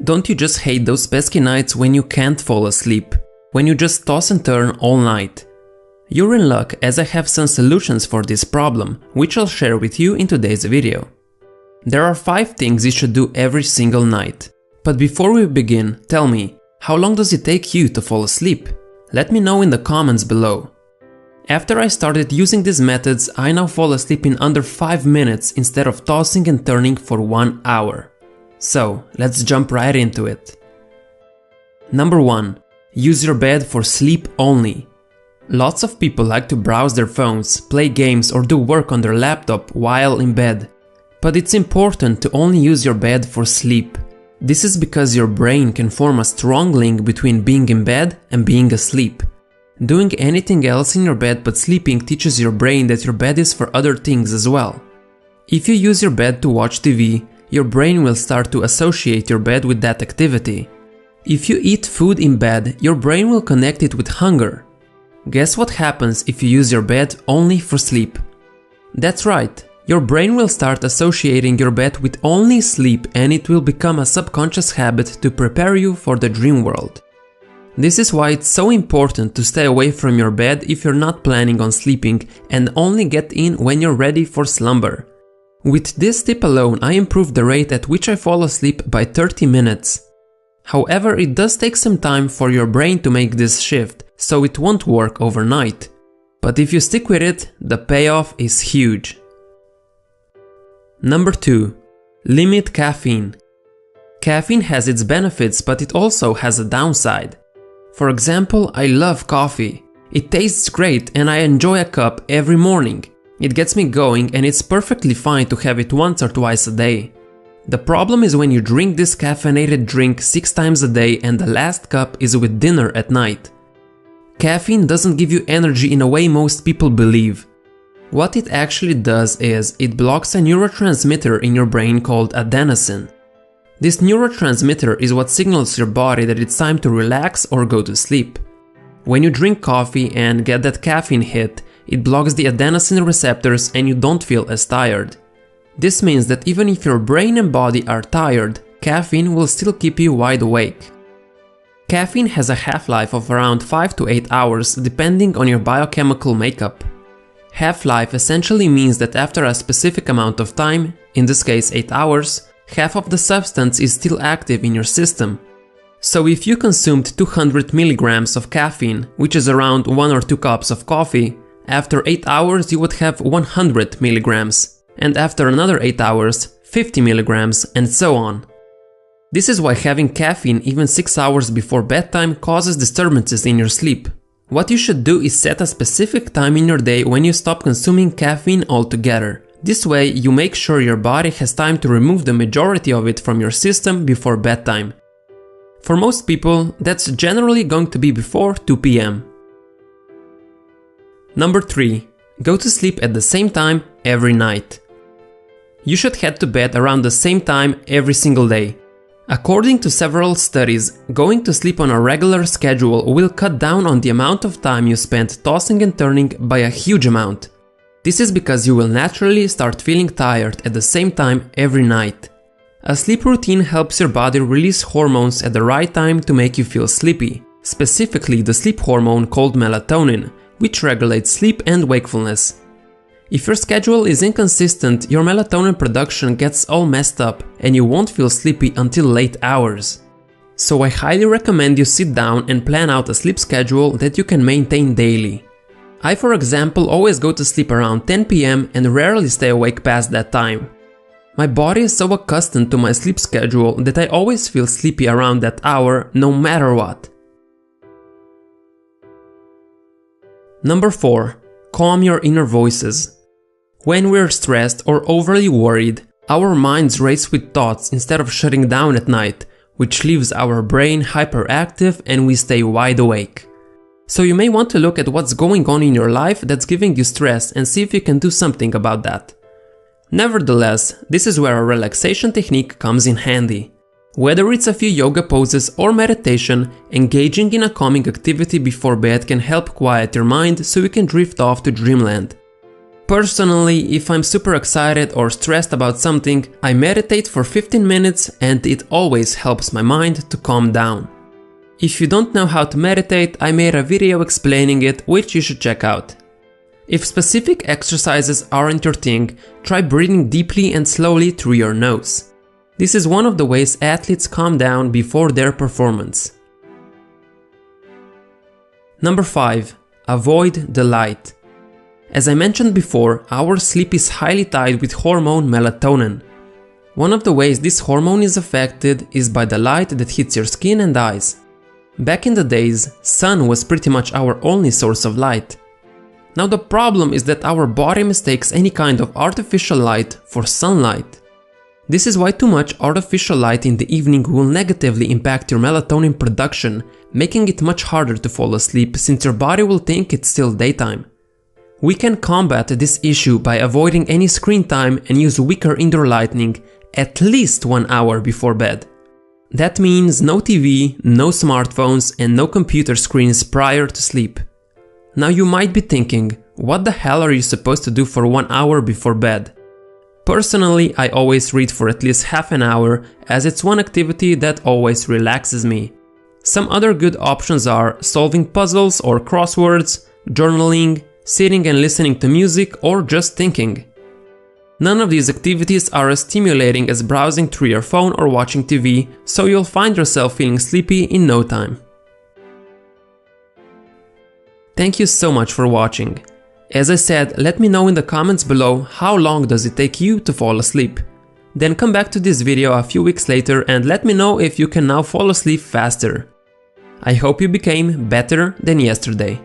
Don't you just hate those pesky nights when you can't fall asleep? When you just toss and turn all night? You're in luck, as I have some solutions for this problem, which I'll share with you in today's video. There are 5 things you should do every single night. But before we begin, tell me, how long does it take you to fall asleep? Let me know in the comments below. After I started using these methods, I now fall asleep in under 5 minutes instead of tossing and turning for 1 hour. So, let's jump right into it. Number 1. Use your bed for sleep only. Lots of people like to browse their phones, play games or do work on their laptop while in bed. But it's important to only use your bed for sleep. This is because your brain can form a strong link between being in bed and being asleep. Doing anything else in your bed but sleeping teaches your brain that your bed is for other things as well. If you use your bed to watch TV, your brain will start to associate your bed with that activity. If you eat food in bed, your brain will connect it with hunger. Guess what happens if you use your bed only for sleep? That's right, your brain will start associating your bed with only sleep, and it will become a subconscious habit to prepare you for the dream world. This is why it's so important to stay away from your bed if you're not planning on sleeping and only get in when you're ready for slumber. With this tip alone, I improved the rate at which I fall asleep by 30 minutes. However, it does take some time for your brain to make this shift, so it won't work overnight. But if you stick with it, the payoff is huge. Number 2. Limit caffeine. Caffeine has its benefits, but it also has a downside. For example, I love coffee. It tastes great and I enjoy a cup every morning. It gets me going and it's perfectly fine to have it once or twice a day. The problem is when you drink this caffeinated drink 6 times a day and the last cup is with dinner at night. Caffeine doesn't give you energy in a way most people believe. What it actually does is it blocks a neurotransmitter in your brain called adenosine. This neurotransmitter is what signals your body that it's time to relax or go to sleep. When you drink coffee and get that caffeine hit, it blocks the adenosine receptors and you don't feel as tired. This means that even if your brain and body are tired, caffeine will still keep you wide awake. Caffeine has a half-life of around 5 to 8 hours depending on your biochemical makeup. Half-life essentially means that after a specific amount of time, in this case 8 hours, half of the substance is still active in your system. So if you consumed 200 milligrams of caffeine, which is around 1 or 2 cups of coffee, after 8 hours you would have 100 milligrams, and after another 8 hours, 50 milligrams, and so on. This is why having caffeine even 6 hours before bedtime causes disturbances in your sleep. What you should do is set a specific time in your day when you stop consuming caffeine altogether. This way you make sure your body has time to remove the majority of it from your system before bedtime. For most people, that's generally going to be before 2 p.m. Number 3. Go to sleep at the same time every night. You should head to bed around the same time every single day. According to several studies, going to sleep on a regular schedule will cut down on the amount of time you spend tossing and turning by a huge amount. This is because you will naturally start feeling tired at the same time every night. A sleep routine helps your body release hormones at the right time to make you feel sleepy, specifically the sleep hormone called melatonin, which regulates sleep and wakefulness. If your schedule is inconsistent, your melatonin production gets all messed up and you won't feel sleepy until late hours. So I highly recommend you sit down and plan out a sleep schedule that you can maintain daily. I, for example, always go to sleep around 10 p.m. and rarely stay awake past that time. My body is so accustomed to my sleep schedule that I always feel sleepy around that hour no matter what. Number 4. Calm your inner voices. When we're stressed or overly worried, our minds race with thoughts instead of shutting down at night, which leaves our brain hyperactive and we stay wide awake. So you may want to look at what's going on in your life that's giving you stress and see if you can do something about that. Nevertheless, this is where a relaxation technique comes in handy. Whether it's a few yoga poses or meditation, engaging in a calming activity before bed can help quiet your mind so you can drift off to dreamland. Personally, if I'm super excited or stressed about something, I meditate for 15 minutes and it always helps my mind to calm down. If you don't know how to meditate, I made a video explaining it, which you should check out. If specific exercises aren't your thing, try breathing deeply and slowly through your nose. This is one of the ways athletes calm down before their performance. Number 5. Avoid the light. As I mentioned before, our sleep is highly tied with hormone melatonin. One of the ways this hormone is affected is by the light that hits your skin and eyes. Back in the days, sun was pretty much our only source of light. Now the problem is that our body mistakes any kind of artificial light for sunlight. This is why too much artificial light in the evening will negatively impact your melatonin production, making it much harder to fall asleep since your body will think it's still daytime. We can combat this issue by avoiding any screen time and use weaker indoor lighting at least 1 hour before bed. That means no TV, no smartphones, and no computer screens prior to sleep. Now you might be thinking, what the hell are you supposed to do for 1 hour before bed? Personally, I always read for at least half an hour, as it's one activity that always relaxes me. Some other good options are solving puzzles or crosswords, journaling, sitting and listening to music, or just thinking. None of these activities are as stimulating as browsing through your phone or watching TV, so you'll find yourself feeling sleepy in no time. Thank you so much for watching. As I said, let me know in the comments below how long does it take you to fall asleep. Then come back to this video a few weeks later and let me know if you can now fall asleep faster. I hope you became better than yesterday.